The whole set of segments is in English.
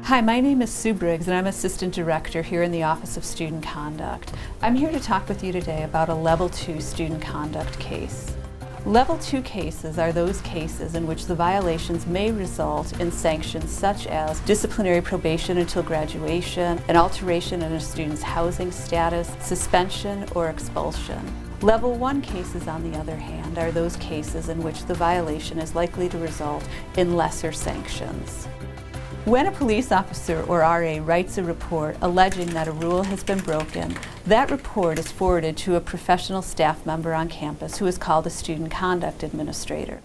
Hi, my name is Sue Briggs and I'm Assistant Director here in the Office of Student Conduct. I'm here to talk with you today about a Level 2 student conduct case. Level 2 cases are those cases in which the violations may result in sanctions such as disciplinary probation until graduation, an alteration in a student's housing status, suspension, or expulsion. Level 1 cases, on the other hand, are those cases in which the violation is likely to result in lesser sanctions. When a police officer or RA writes a report alleging that a rule has been broken, that report is forwarded to a professional staff member on campus who is called a student conduct administrator.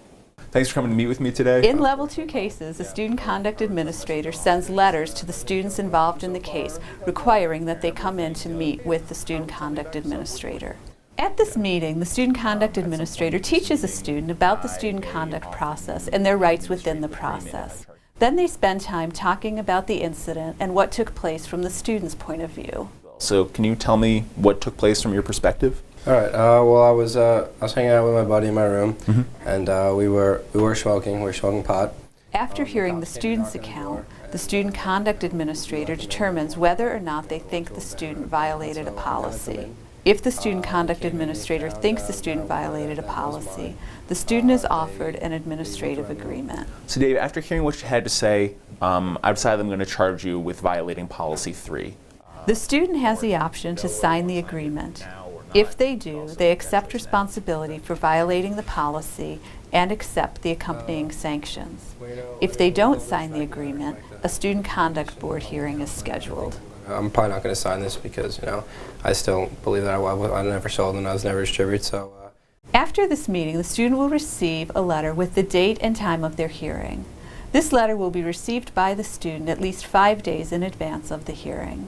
Thanks for coming to meet with me today. In Level 2 cases, a student conduct administrator sends letters to the students involved in the case requiring that they come in to meet with the student conduct administrator. At this meeting, the student conduct administrator teaches a student about the student conduct process and their rights within the process. Then they spend time talking about the incident and what took place from the student's point of view. So can you tell me what took place from your perspective? All right. Well, I was hanging out with my buddy in my room, and we were smoking. We were smoking pot. After hearing the student's account, the student conduct administrator determines whether or not they think the student violated a policy. If the student conduct administrator thinks the student violated a policy, the student is offered an administrative agreement. So Dave, after hearing what you had to say, I decided I'm going to charge you with violating policy 3. The student has the option to sign the agreement. If they do, they accept responsibility for violating the policy and accept the accompanying sanctions. If they don't sign the agreement, a student conduct board hearing is scheduled. I'm probably not going to sign this because, I still believe that I never sold and I was never distributed. So. After this meeting, the student will receive a letter with the date and time of their hearing. This letter will be received by the student at least 5 days in advance of the hearing.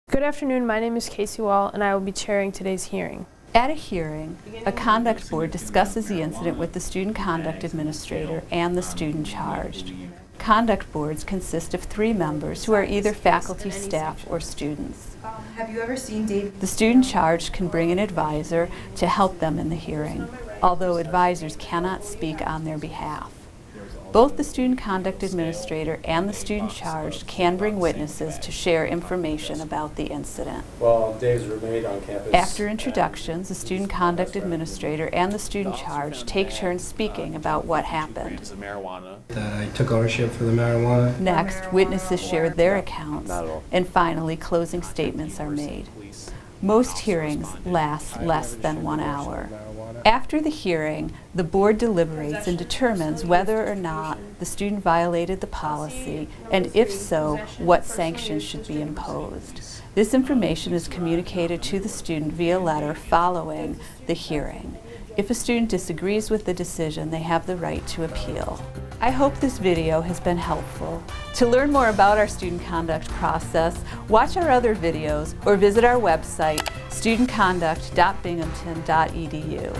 Good afternoon, my name is Casey Wall and I will be chairing today's hearing. At a hearing, a conduct board discusses the incident with the student conduct administrator and the student charged. Conduct boards consist of 3 members who are either faculty, staff, or students. Have you ever seen Dave? The student charged can bring an advisor to help them in the hearing, although advisors cannot speak on their behalf. Both the student conduct administrator and the student charged can bring witnesses to share information about the incident. Well, Dave's roommate on campus. After introductions, the student conduct administrator and the student charged take turns speaking about what happened. That I took ownership for the marijuana. Next, witnesses share their accounts, and finally, closing statements are made. Most hearings last less than 1 hour. After the hearing, the board deliberates and determines whether or not the student violated the policy, and if so, what sanctions should be imposed. This information is communicated to the student via letter following the hearing. If a student disagrees with the decision, they have the right to appeal. I hope this video has been helpful. To learn more about our student conduct process, watch our other videos or visit our website, studentconduct.binghamton.edu.